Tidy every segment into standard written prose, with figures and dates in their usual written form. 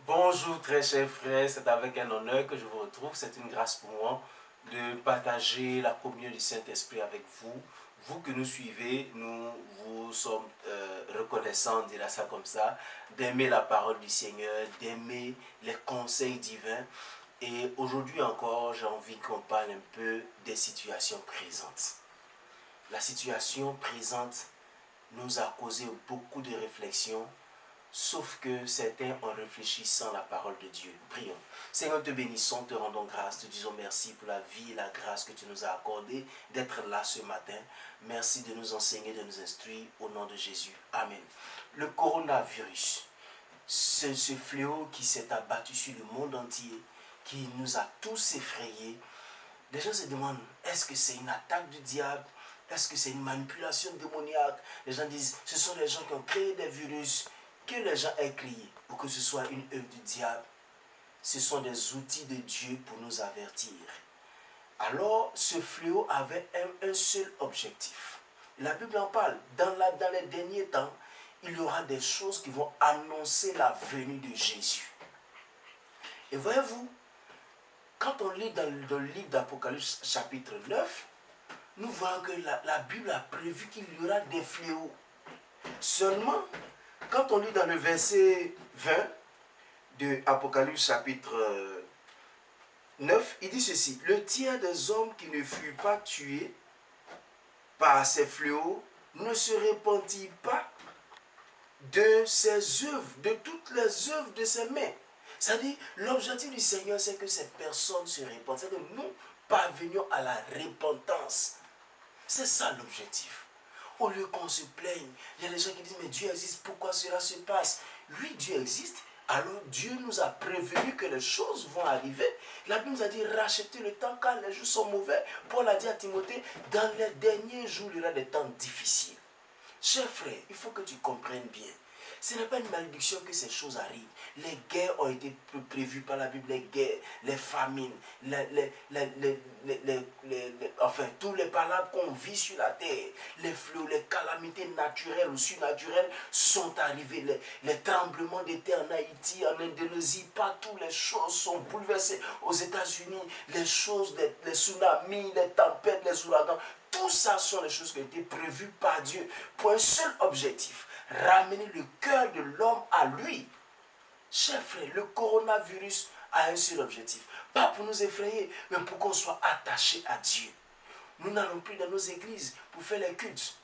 Bonjour très chers frères, c'est avec un honneur que je vous retrouve, c'est une grâce pour moi de partager la communion du Saint-Esprit avec vous. Vous que nous suivez, nous vous sommes reconnaissants, on dira ça comme ça, d'aimer la parole du Seigneur, d'aimer les conseils divins. Et aujourd'hui encore, j'ai envie qu'on parle un peu des situations présentes. La situation présente nous a causé beaucoup de réflexions. Sauf que certains ont réfléchi sans la parole de Dieu. Prions. Seigneur, te bénissons, te rendons grâce, te disons merci pour la vie et la grâce que tu nous as accordée d'être là ce matin. Merci de nous enseigner, de nous instruire au nom de Jésus. Amen. Le coronavirus, c'est ce fléau qui s'est abattu sur le monde entier, qui nous a tous effrayés. Les gens se demandent, est-ce que c'est une attaque du diable? Est-ce que c'est une manipulation démoniaque? Les gens disent, ce sont les gens qui ont créé des virus. Que les gens aient crié pour que ce soit une œuvre du diable, ce sont des outils de Dieu pour nous avertir. Alors, ce fléau avait un seul objectif. La Bible en parle. Dans les derniers temps, il y aura des choses qui vont annoncer la venue de Jésus. Et voyez-vous, quand on lit dans le livre d'Apocalypse chapitre 9, nous voyons que la Bible a prévu qu'il y aura des fléaux. Seulement, quand on lit dans le verset 20 de Apocalypse chapitre 9, il dit ceci: le tiers des hommes qui ne furent pas tués par ces fléaux ne se repentit pas de ses œuvres, de toutes les œuvres de ses mains. C'est-à-dire, l'objectif du Seigneur, c'est que ces personnes se répandent, c'est que nous parvenions à la repentance. C'est ça l'objectif. Au lieu qu'on se plaigne, il y a des gens qui disent, mais Dieu existe, pourquoi cela se passe? Oui, Dieu existe, alors Dieu nous a prévenu que les choses vont arriver. La Bible nous a dit, rachetez le temps car les jours sont mauvais. Paul a dit à Timothée, dans les derniers jours, il y aura des temps difficiles. Chers frères, il faut que tu comprennes bien. Ce n'est pas une malédiction que ces choses arrivent. Les guerres ont été prévues par la Bible, les guerres, les famines, enfin, tous les palabres qu'on vit sur la terre, les fléaux, les calamités naturelles ou surnaturelles sont arrivées. Les tremblements de terre en Haïti, en Indonésie, partout, les choses sont bouleversées. Aux États-Unis, les choses, les tsunamis, les tempêtes, les ouragans, tout ça sont les choses qui ont été prévues par Dieu pour un seul objectif: ramener le cœur de l'homme à lui. Chers frères, le coronavirus a un seul objectif. Pas pour nous effrayer, mais pour qu'on soit attaché à Dieu. Nous n'allons plus dans nos églises pour faire les cultes.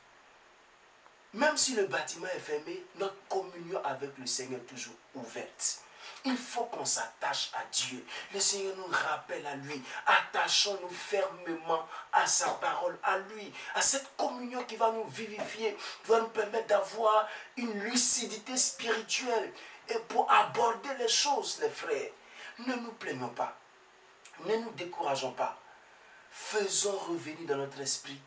Même si le bâtiment est fermé, notre communion avec le Seigneur est toujours ouverte. Il faut qu'on s'attache à Dieu. Le Seigneur nous rappelle à lui. Attachons-nous fermement à sa parole, à lui, à cette communion qui va nous vivifier, qui va nous permettre d'avoir une lucidité spirituelle et pour aborder les choses, les frères. Ne nous plaignons pas. Ne nous décourageons pas. Faisons revenir dans notre esprit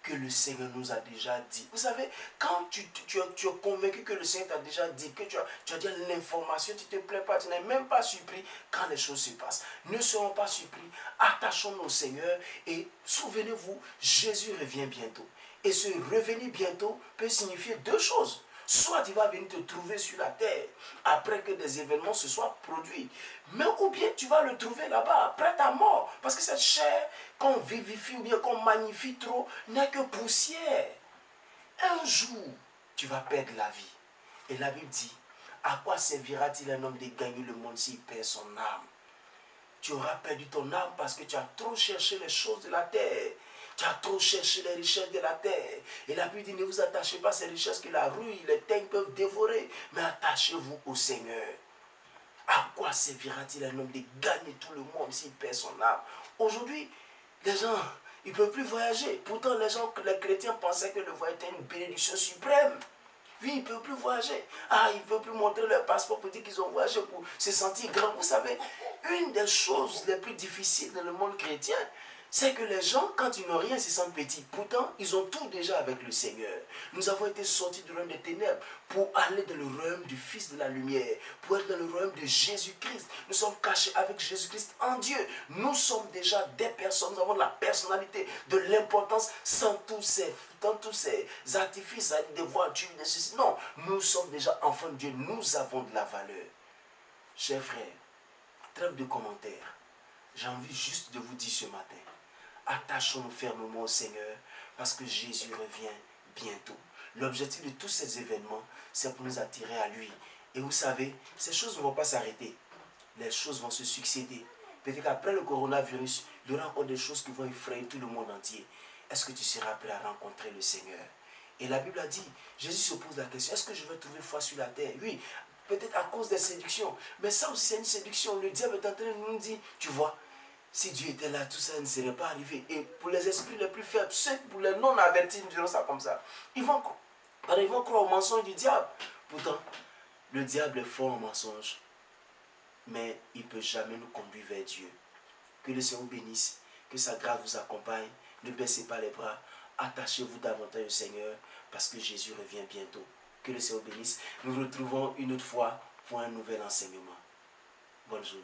que le Seigneur nous a déjà dit. Vous savez, quand tu es convaincu que le Seigneur t'a déjà dit, que tu as déjà l'information, tu ne te plains pas, tu n'es même pas surpris quand les choses se passent. Ne serons pas surpris, attachons-nous au Seigneur et souvenez-vous, Jésus revient bientôt. Et ce revenir bientôt peut signifier deux choses. Soit il va venir te trouver sur la terre après que des événements se soient produits. Mais ou bien tu vas le trouver là-bas après ta mort. Parce que cette chair qu'on vivifie ou bien qu'on magnifie trop n'est que poussière. Un jour, tu vas perdre la vie. Et la Bible dit, à quoi servira-t-il un homme de gagner le monde s'il perd son âme? Tu auras perdu ton âme parce que tu as trop cherché les choses de la terre. Tu as trop cherché les richesses de la terre. Et la Bible dit, ne vous attachez pas à ces richesses que la rouille, les teignes peuvent dévorer, mais attachez-vous au Seigneur. À quoi servira-t-il un homme de gagner tout le monde s'il perd son âme? Aujourd'hui, les gens, ils ne peuvent plus voyager. Pourtant, les chrétiens pensaient que le voyage était une bénédiction suprême. Oui, ils ne peuvent plus voyager. Ah, ils ne peuvent plus montrer leur passeport pour dire qu'ils ont voyagé, pour se sentir grands. Vous savez, une des choses les plus difficiles dans le monde chrétien, c'est que les gens, quand ils n'ont rien, se sentent petits. Pourtant, ils ont tout déjà avec le Seigneur. Nous avons été sortis du royaume des ténèbres pour aller dans le royaume du Fils de la lumière, pour être dans le royaume de Jésus-Christ. Nous sommes cachés avec Jésus-Christ en Dieu. Nous sommes déjà des personnes, nous avons la personnalité, de l'importance sans tous ces artifices, des voitures, de ceci. Non, nous sommes déjà enfants de Dieu, nous avons de la valeur. Chers frères, trêve de commentaires. J'ai envie juste de vous dire ce matin, attachons-nous fermement au Seigneur parce que Jésus revient bientôt. L'objectif de tous ces événements, c'est pour nous attirer à lui. Et vous savez, ces choses ne vont pas s'arrêter. Les choses vont se succéder. Peut-être qu'après le coronavirus, il y aura encore des choses qui vont effrayer tout le monde entier. Est-ce que tu seras prêt à rencontrer le Seigneur? Et la Bible a dit, Jésus se pose la question, est-ce que je vais trouver foi sur la terre? Oui, peut-être à cause des séductions. Mais ça aussi, c'est une séduction. Le diable est en train de nous dire, tu vois, si Dieu était là, tout ça ne serait pas arrivé. Et pour les esprits les plus faibles, ceux pour les non-avertis, nous dirons ça comme ça, ils vont croire au mensonge du diable. Pourtant, le diable est fort en mensonge, mais il ne peut jamais nous conduire vers Dieu. Que le Seigneur vous bénisse, que sa grâce vous accompagne. Ne baissez pas les bras, attachez-vous davantage au Seigneur, parce que Jésus revient bientôt. Que le Seigneur vous bénisse. Nous nous retrouvons une autre fois pour un nouvel enseignement. Bonne journée.